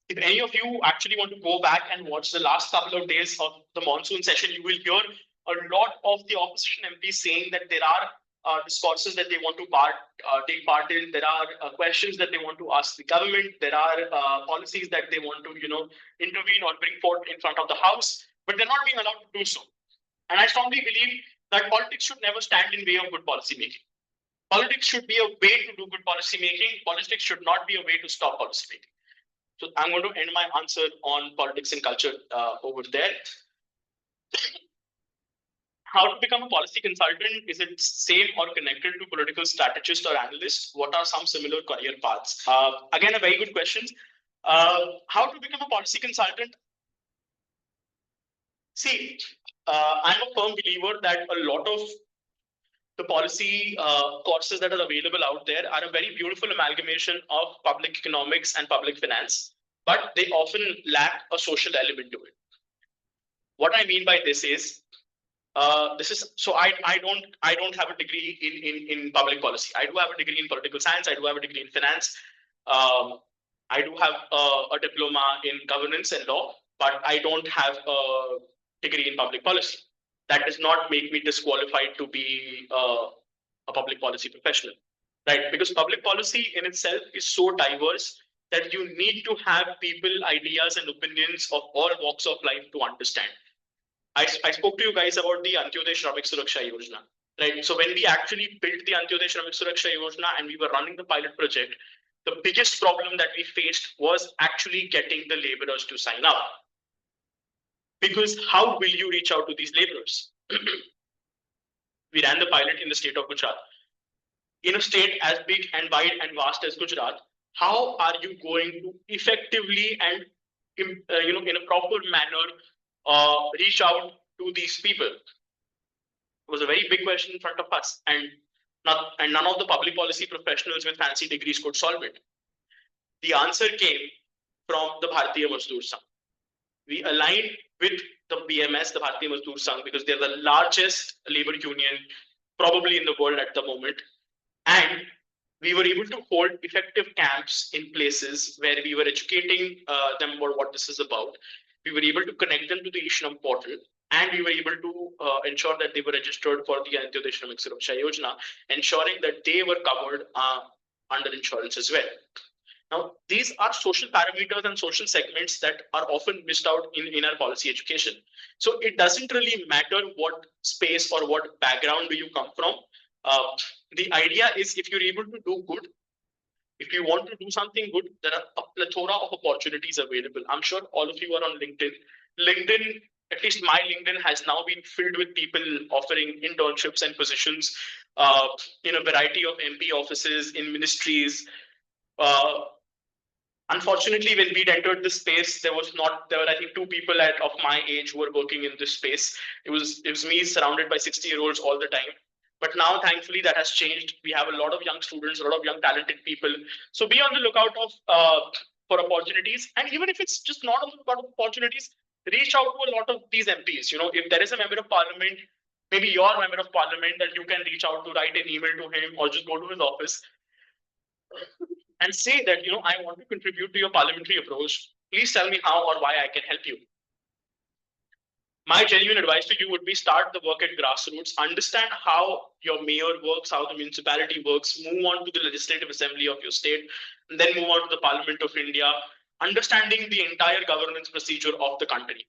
If any of you actually want to go back and watch the last couple of days of the monsoon session, you will hear a lot of the opposition MPs saying that there are discourses that they want to take part in. There are questions that they want to ask the government. There are policies that they want to, intervene or bring forth in front of the House, but they're not being allowed to do so. And I strongly believe that politics should never stand in way of good policy making. Politics should be a way to do good policy making. Politics should not be a way to stop policy making. So I'm going to end my answer on politics and culture over there. How to become a policy consultant? Is it same or connected to political strategist or analyst? What are some similar career paths? Again, a very good question. How to become a policy consultant? See, I'm a firm believer that a lot of the policy courses that are available out there are a very beautiful amalgamation of public economics and public finance, but they often lack a social element to it. What I mean by this is, I don't have a degree in public policy. I do have a degree in political science. I do have a degree in finance. I do have a diploma in governance and law, but I don't have a degree in public policy. That does not make me disqualified to be a public policy professional, right? Because public policy in itself is so diverse that you need to have people, ideas, and opinions of all walks of life to understand. I spoke to you guys about the Antyodaya Shramik Suraksha Yojana, right? So when we actually built the Antyodaya Shramik Suraksha Yojana and we were running the pilot project, the biggest problem that we faced was actually getting the laborers to sign up. Because how will you reach out to these laborers? We ran the pilot in the state of Gujarat. In a state as big and wide and vast as Gujarat, how are you going to effectively and in a proper manner reach out to these people? It was a very big question in front of us, and none of the public policy professionals with fancy degrees could solve it. The answer came from the Bharatiya Mazdoor Sangh. We aligned with the BMS, the Bharatiya Mazdoor Sangh, because they're the largest labor union probably in the world at the moment. And we were able to hold effective camps in places where we were educating them about what this is about. We were able to connect them to the e-Shram portal, and we were able to ensure that they were registered for the Antyodaya Shramik Suraksha Yojana, ensuring that they were covered under insurance as well. Now, these are social parameters and social segments that are often missed out in our policy education. So it doesn't really matter what space or what background do you come from. The idea is, if you're able to do good, if you want to do something good, there are a plethora of opportunities available. I'm sure all of you are on LinkedIn. LinkedIn, at least my LinkedIn, has now been filled with people offering internships and positions in a variety of MP offices, in ministries. Unfortunately, when we'd entered this space, there were I think 2 people of my age who were working in this space. It was me surrounded by 60-year-olds all the time. But now, thankfully, that has changed. We have a lot of young students, a lot of young talented people. So be on the lookout for opportunities. And even if it's just not on the lookout of opportunities, reach out to a lot of these MPs. You know, if there is a member of parliament, maybe your member of parliament, that you can reach out to, write an email to him, or just go to his office and say that, you know, I want to contribute to your parliamentary approach. Please tell me how or why I can help you. My genuine advice to you would be, start the work at grassroots, understand how your mayor works, how the municipality works, move on to the legislative assembly of your state, and then move on to the Parliament of India, understanding the entire governance procedure of the country.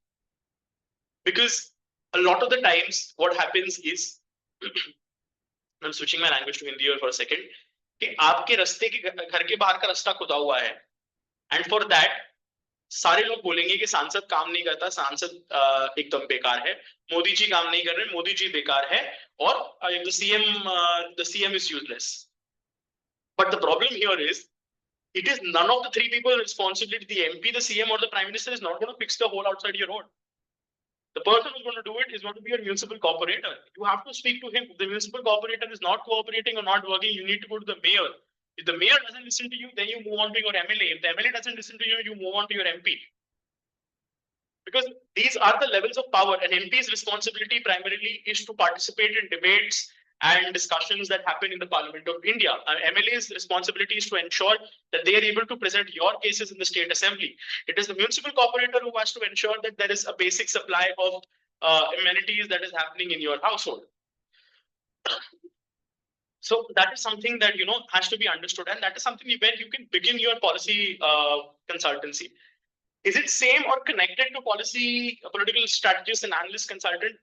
Because a lot of the times what happens is, I'm switching my language to Hindi here for a second, कि आपके रास्ते के घर के बाहर का रास्ता खुदा हुआ है, एंड फॉर दैट सारे लोग बोलेंगे कि सांसद काम नहीं करता, सांसद एकदम बेकार है, मोदी जी काम नहीं कर रहे, मोदी जी बेकार है, और the CM is useless. But the problem here is, it is none of the 3 people responsibility. The MP, the CM, or the Prime Minister is not going to fix the hole outside your road. The person who's going to do it is going to be your municipal corporator. You have to speak to him. If the municipal corporator is not cooperating or not working, you need to go to the mayor. If the mayor doesn't listen to you, then you move on to your MLA. If the MLA doesn't listen to you, you move on to your MP. Because these are the levels of power. An MP's responsibility primarily is to participate in debates and discussions that happen in the Parliament of India. MLA's responsibility is to ensure that they are able to present your cases in the state assembly. It is the municipal corporator who has to ensure that there is a basic supply of amenities that is happening in your household. So that is something that, you know, has to be understood, and that is something where you can begin your policy consultancy. Is it same or connected to policy, political strategist and analyst consultant?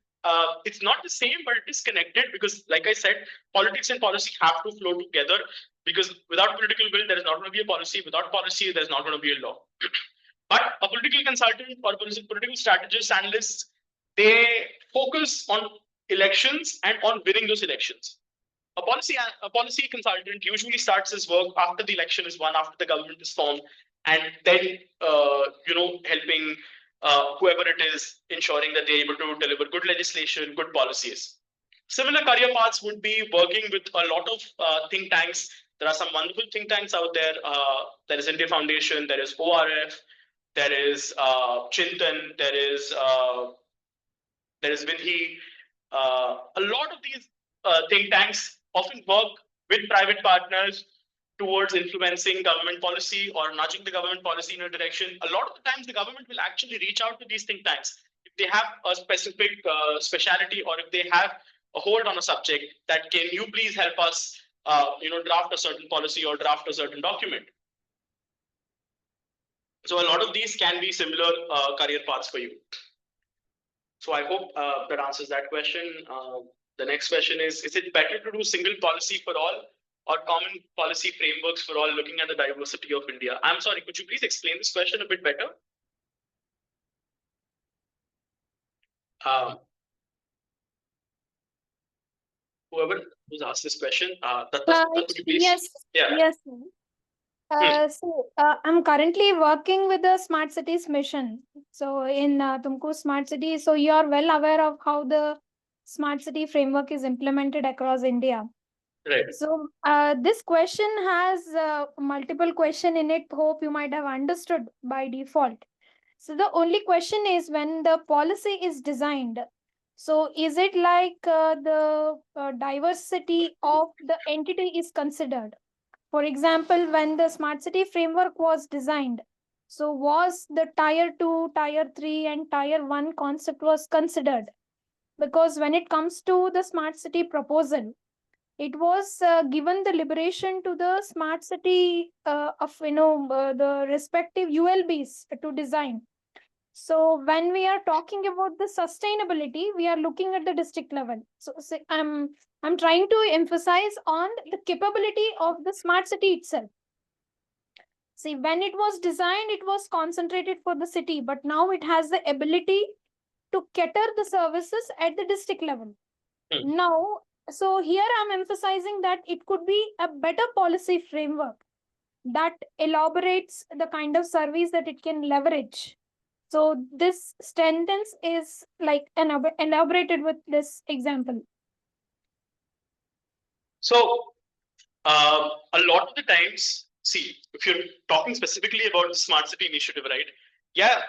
It's not the same, but it is connected, because, like I said, politics and policy have to flow together, because without political will, there is not going to be a policy. Without policy, there's not going to be a law. But a political consultant or political strategist, analysts, they focus on elections and on winning those elections. A policy consultant usually starts his work after the election is won, after the government is formed, and then you know, helping whoever it is, ensuring that they're able to deliver good legislation, good policies. Similar career paths would be working with a lot of think tanks. There are some wonderful think tanks out there. There is India Foundation, there is ORF, there is Chintan, there is Vidhi. A lot of these think tanks often work with private partners towards influencing government policy or nudging the government policy in a direction. A lot of the times, the government will actually reach out to these think tanks if they have a specific speciality, or if they have a hold on a subject, that can you please help us, you know, draft a certain policy or draft a certain document. So a lot of these can be similar career paths for you. So I hope that answers that question. The next question is it better to do single policy for all or common policy frameworks for all, looking at the diversity of India? I'm sorry, could you please explain this question a bit better? Whoever who's asked this question, could you please? Yes. Yeah. Yes. I'm currently working with the Smart Cities mission. So in Tumkur Smart City, so you are well aware of how the Smart City framework is implemented across India. Right. So this question has multiple questions in it. Hope you might have understood by default. So the only question is when the policy is designed. So is it like the diversity of the entity is considered? For example, when the smart city framework was designed, so was the tier 2, tier 3 and tier 1 concept was considered? Because when it comes to the smart city proposal, it was given the liberation to the smart city of the respective ULBs to design. So when we are talking about the sustainability, we are looking at the district level. So I'm trying to emphasize on the capability of the smart city itself. See, when it was designed, it was concentrated for the city, but now it has the ability to cater the services at the district level. Now, so here I'm emphasizing that it could be a better policy framework that elaborates the kind of service that it can leverage. So this sentence is like elaborated with this example. So a lot of the times, see, if you're talking specifically about the smart city initiative, right? Yeah,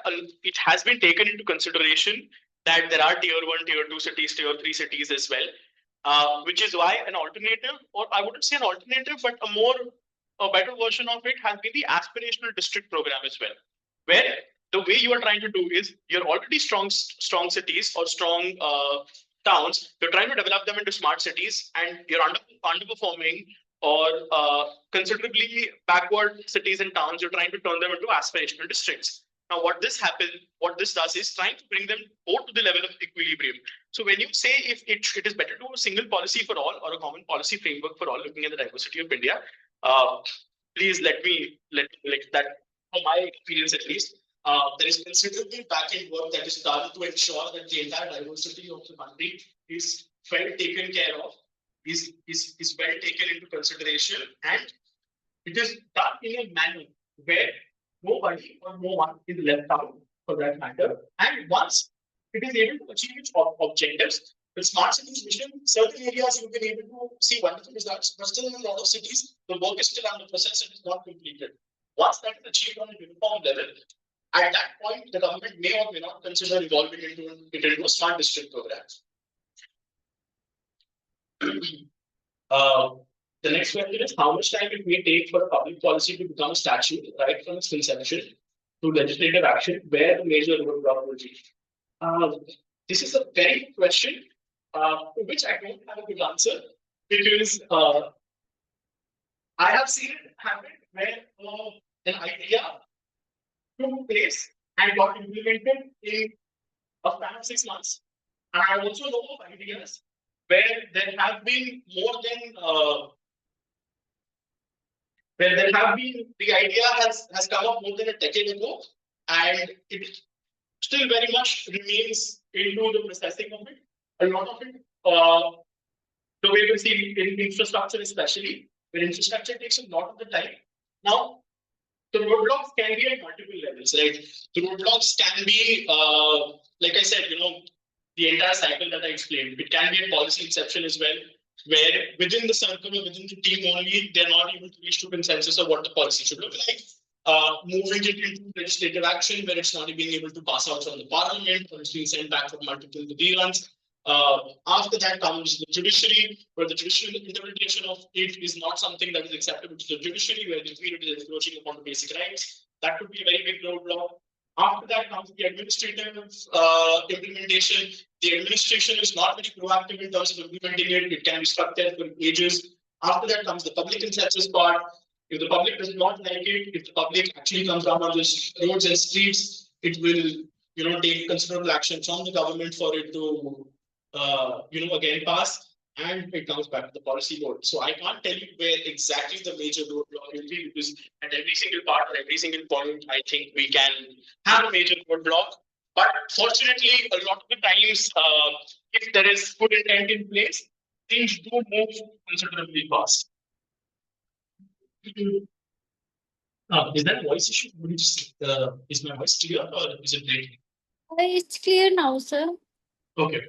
it has been taken into consideration that there are tier 1, tier 2 cities, tier 3 cities as well, which is why an alternative, or I wouldn't say an alternative, but a better version of it has been the aspirational district program as well, where the way you are trying to do is you're already strong cities or strong towns. You're trying to develop them into smart cities, and you're underperforming or considerably backward cities and towns. You're trying to turn them into aspirational districts. Now, what this does is trying to bring them both to the level of equilibrium. So when you say if it is better to have a single policy for all or a common policy framework for all, looking at the diversity of India, please let that, from my experience at least, there is considerable back-end work that is done to ensure that the entire diversity of the country is well taken care of, is well taken into consideration, and it is done in a manner where nobody or no one is left out for that matter. And once it is able to achieve its objectives, with Smart Cities Mission, certain areas you've been able to see wonderful results, but still in a lot of cities, the work is still under process and is not completed. Once that is achieved on a uniform level, at that point, the government may or may not consider evolving into a smart district program. The next question is how much time it may take for a public policy to become a statute right from its conception to legislative action, where the major roadblock will be? This is a very good question, to which I don't have a good answer, because I have seen it happen where an idea took place and got implemented in a span of 6 months. And I also know of ideas where there have been the idea has come up more than a decade ago, and it still very much remains into the processing of it. A lot of it, the way we see in infrastructure especially, where infrastructure takes a lot of the time. Now, the roadblocks can be at multiple levels, right? The roadblocks can be, like I said, the entire cycle that I explained. It can be a policy inception as well, where within the circle or within the team only, they're not able to reach to consensus of what the policy should look like. Moving it into legislative action, where it's not being able to pass out from the parliament, or it's being sent back for multiple reruns. After that comes the judiciary, where the judicial interpretation of it is not something that is acceptable to the judiciary, where the period is encroaching upon the basic rights. That could be a very big roadblock. After that comes the administrative implementation. The administration is not very proactive in terms of implementing it. It can be stuck there for ages. After that comes the public consensus part. If the public does not like it, if the public actually comes down on the roads and streets, it will, take considerable action from the government for it to, again pass, and it comes back to the policy board. So I can't tell you where exactly the major roadblock will be, because at every single part or every single point, I think we can have a major roadblock. But fortunately, a lot of the times, if there is good intent in place, things do move considerably fast. Is that voice issue? Is my voice clear or is it breaking? It's clear now, sir. Okay.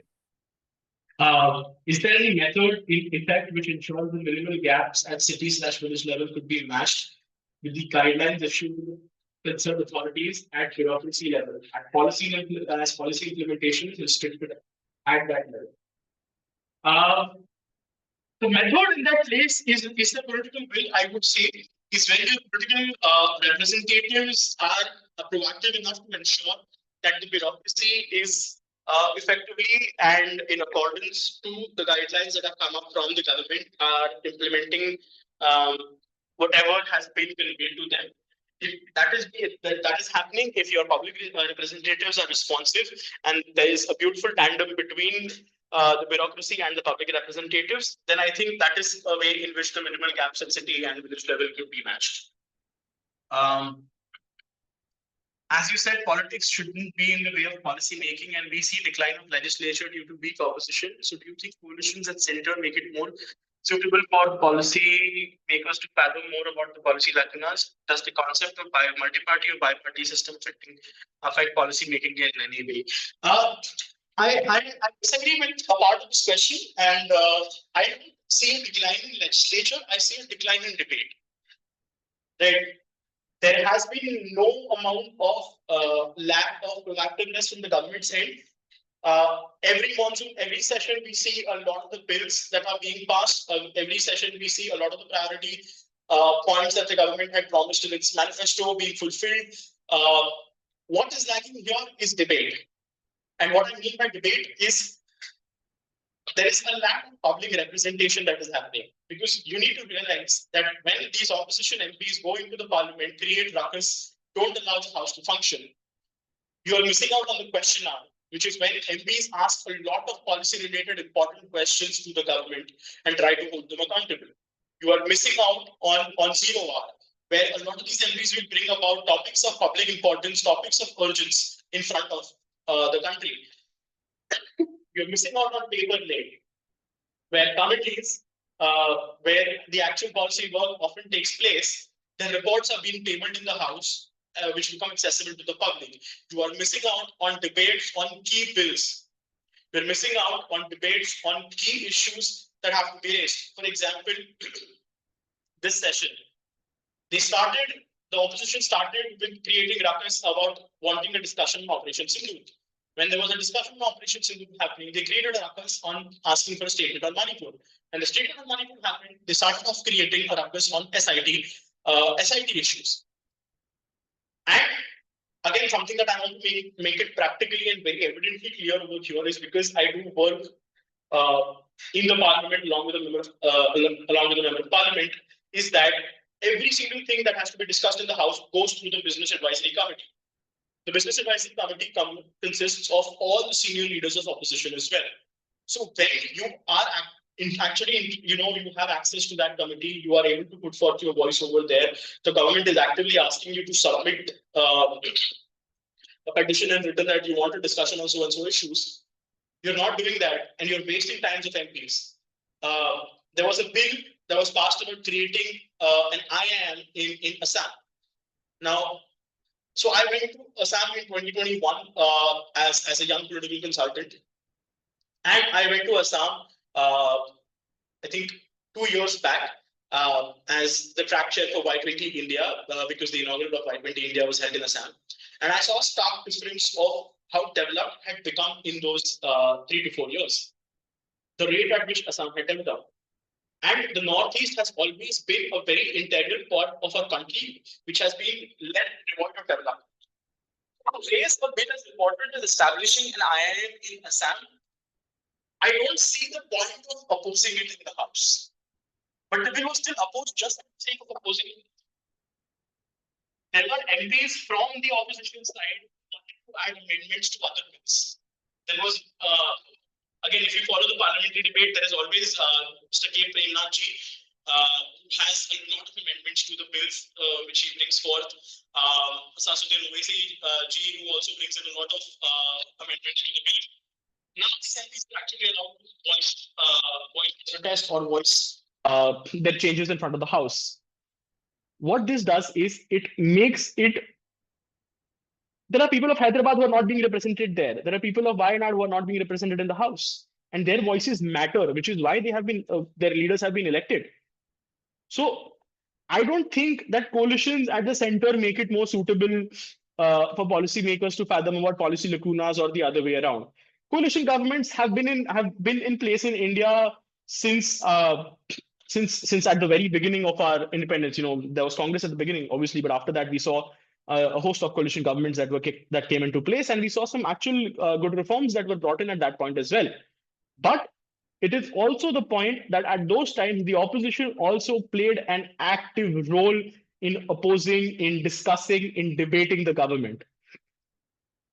Is there any method in effect which ensures the minimal gaps at city/village level could be matched with the guidelines issued to concerned authorities at bureaucracy level, at policy level, as policy implementation is restricted at that level. The method in that place is the political will, I would say, is when the political representatives are proactive enough to ensure that the bureaucracy is effectively and in accordance to the guidelines that have come up from the government are implementing whatever has been conveyed to them. If that is happening, if your public representatives are responsive, and there is a beautiful tandem between the bureaucracy and the public representatives, then I think that is a way in which the minimal gap city and village level could be matched. As you said, politics shouldn't be in the way of policy making, and we see decline of legislature due to weak opposition. So do you think coalitions at center make it more suitable for policy makers to fathom more about the policy lacunas? Does the concept of multi-party or bi-party system affect policy making in any way? I disagree with a part of this question, and I don't see a decline in legislature. I see a decline in debate. Right? There has been no amount of lack of proactiveness from the government's end. Every monsoon, every session, we see a lot of the bills that are being passed. Every session, we see a lot of the priority points that the government had promised in its manifesto being fulfilled. What is lacking here is debate. And what I mean by debate is there is a lack of public representation that is happening. Because you need to realize that when these opposition MPs go into the parliament, create ruckus, don't allow the house to function, you are missing out on the question hour, which is when MPs ask a lot of policy-related important questions to the government and try to hold them accountable. You are missing out on zero hour, where a lot of these MPs will bring about topics of public importance, topics of urgency in front of the country. You're missing out on paper late, where committees, where the actual policy work often takes place, the reports are being tabled in the House, which become accessible to the public. You are missing out on debates on key bills. You're missing out on debates on key issues that have to be raised. For example, this session, the opposition started with creating ruckus about wanting a discussion on Operation Sindoor. When there was a discussion on Operation Sindoor happening, they created a ruckus on asking for a statement on Manipur. And the statement on Manipur happened, they started off creating a ruckus on SIT issues. And again, something that I want to make it practically and very evidently clear over here is because I do work in the parliament along with the member of parliament, is that every single thing that has to be discussed in the House goes through the Business Advisory Committee. The Business Advisory Committee consists of all the senior leaders of opposition as well. So when you are you have access to that committee, you are able to put forth your voice over there. The government is actively asking you to submit a petition and written that you want a discussion on so-and-so issues. You're not doing that, and you're wasting times of MPs. There was a bill that was passed about creating an IIM in Assam. Now, so I went to Assam in 2021 as a young political consultant. And I went to Assam, I think 2 years back, as the track chair for Y20 India, because the inaugural of Y20 India was held in Assam. And I saw a stark difference of how developed had become in those 3 to 4 years. The rate at which Assam had developed. And the Northeast has always been a very integral part of our country, which has been led devoid of development. To raise a bill as important as establishing an IIM in Assam, I don't see the point of opposing it in the House. But the bill was still opposed just for the sake of opposing it. There were MPs from the opposition side who wanted to add amendments to other bills. There was again, if you follow the parliamentary debate, there is always Mr. K. Premnathji, who has a lot of amendments to the bills which he brings forth. Sasuddin Owaisi ji, who also brings in a lot of amendments to the bill. Now, these MPs are actually allowed to voice protest or voice their changes in front of the House. What this does is it makes it. There are people of Hyderabad who are not being represented there. There are people of Wayanad who are not being represented in the House, and their voices matter, which is why they have been their leaders have been elected. So I don't think that coalitions at the center make it more suitable for policymakers to fathom about policy lacunas or the other way around. Coalition governments have been in place in India since since at the very beginning of our independence. You know, there was Congress at the beginning, obviously, but after that we saw a host of coalition governments that came into place, and we saw some actual good reforms that were brought in at that point as well. But it is also the point that at those times, the opposition also played an active role in opposing, in discussing, in debating the government.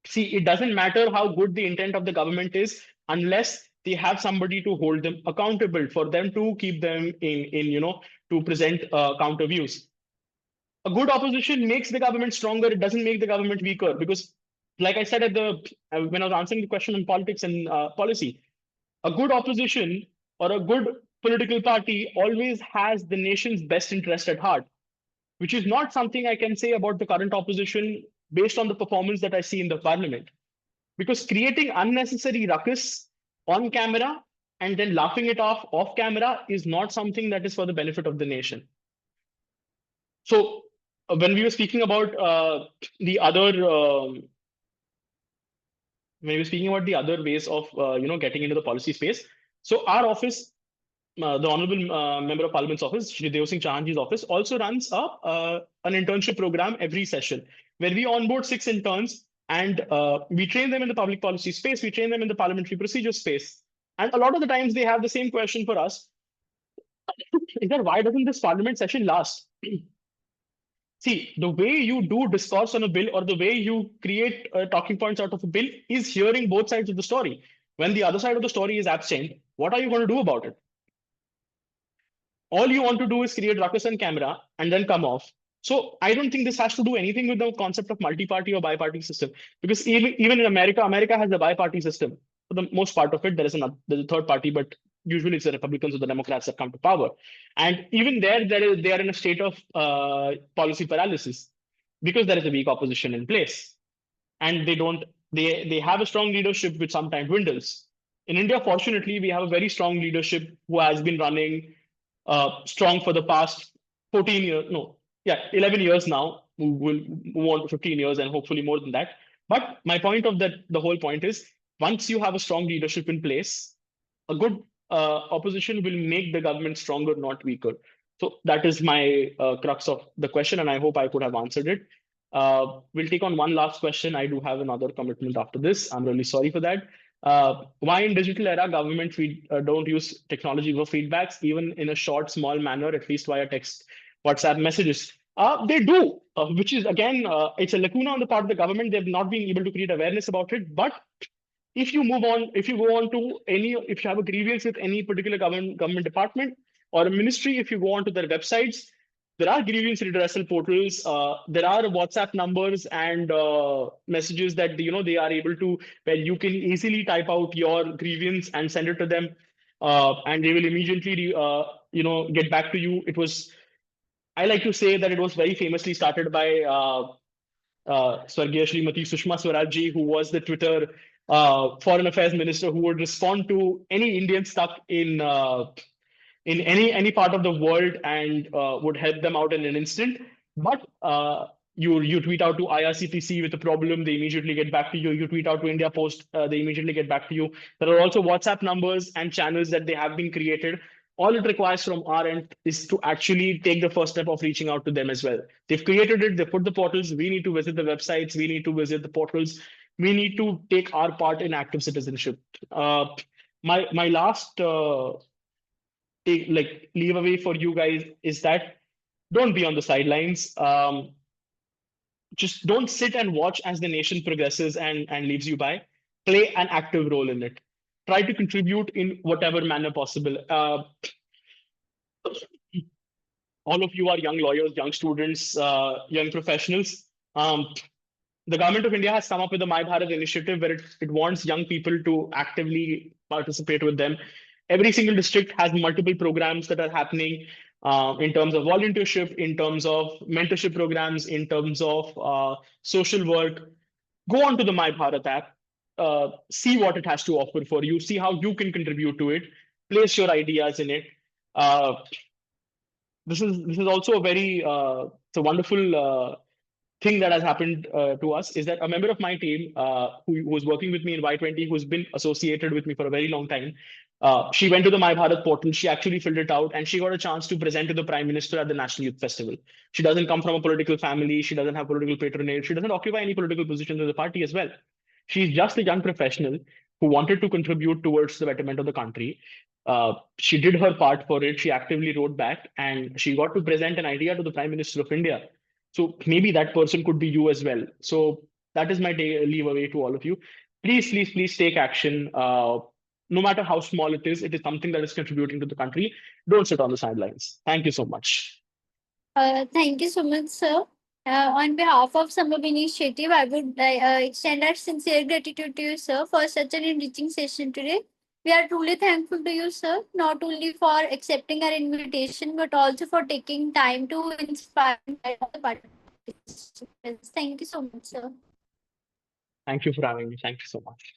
See, it doesn't matter how good the intent of the government is unless they have somebody to hold them accountable, for them to keep them in to present counter views. A good opposition makes the government stronger. It doesn't make the government weaker, because, like I said when I was answering the question on politics and policy, a good opposition or a good political party always has the nation's best interest at heart, which is not something I can say about the current opposition based on the performance that I see in the parliament. Because creating unnecessary ruckus on camera and then laughing it off camera is not something that is for the benefit of the nation. So when we were speaking about the other ways of getting into the policy space, so our office, the Honorable Member of Parliament's office, Shri Deo Singh Chauhanji's office, also runs an internship program every session where we onboard 6 interns, and we train them in the public policy space, we train them in the parliamentary procedure space. And a lot of the times they have the same question for us, is that why doesn't this parliament session last? See, the way you do discourse on a bill, or the way you create talking points out of a bill, is hearing both sides of the story. When the other side of the story is absent, what are you going to do about it? All you want to do is create ruckus on camera and then come off. So I don't think this has to do anything with the concept of multi-party or bi-party system, because even in America has a bi-party system. For the most part of it, there's a third party, but usually it's the Republicans or the Democrats that come to power. And even they are in a state of policy paralysis because there is a weak opposition in place, and they have a strong leadership which sometimes dwindles. In India, fortunately, we have a very strong leadership who has been running strong for the past 11 years now. We will move on to 15 years and hopefully more than that. But my point of that, the whole point is, once you have a strong leadership in place, a good opposition will make the government stronger, not weaker. So that is my crux of the question, and I hope I could have answered it. We'll take on one last question. I do have another commitment after this. I'm really sorry for that. Why in digital era government don't use technology for feedbacks, even in a short, small manner, at least via text, WhatsApp messages? They do, which is again, it's a lacuna on the part of the government. They've not been able to create awareness about it. But if you go on to if you have a grievance with any particular government department or a ministry, if you go on to their websites, there are grievance redressal portals. There are WhatsApp numbers and messages that they are able to, where you can easily type out your grievance and send it to them, and they will immediately get back to you. I like to say that it was very famously started by Swargiya Shrimati Sushma Swaraj ji, who was the Twitter foreign affairs minister, who would respond to any Indian stuck in any part of the world and would help them out in an instant. But you tweet out to IRCTC with a problem, they immediately get back to you. You tweet out to India Post, they immediately get back to you. There are also WhatsApp numbers and channels that they have been created. All it requires from our end is to actually take the first step of reaching out to them as well. They've created it, they put the portals, we need to visit the websites, we need to visit the portals, we need to take our part in active citizenship. My last leave away for you guys is that don't be on the sidelines. Just don't sit and watch as the nation progresses and leaves you by. Play an active role in it. Try to contribute in whatever manner possible. All of you are young lawyers, young students, young professionals. The government of India has come up with the My Bharat initiative, where it wants young people to actively participate with them. Every single district has multiple programs that are happening in terms of volunteership, in terms of mentorship programs, in terms of social work. Go on to the My Bharat app, see what it has to offer for you, see how you can contribute to it, place your ideas in it. this is also a very it's a wonderful thing that has happened to us is that a member of my team who was working with me in Y20, who's been associated with me for a very long time, she went to the My Bharat portal, she actually filled it out, and she got a chance to present to the Prime Minister at the National Youth Festival. She doesn't come from a political family, she doesn't have political patronage, she doesn't occupy any political positions in the party as well. She's just a young professional who wanted to contribute towards the betterment of the country. She did her part for it. She actively wrote back and she got to present an idea to the Prime Minister of India. So maybe that person could be you as well. So that is my leave away to all of you. Please, please, please take action. No matter how small it is something that is contributing to the country. Don't sit on the sidelines. Thank you so much. Thank you so much, sir. On behalf of Sambhav Initiative, I would extend our sincere gratitude to you, sir, for such an enriching session today. We are truly thankful to you, sir, not only for accepting our invitation, but also for taking time to inspire the participants. Thank you so much, sir. Thank you for having me. Thank you so much.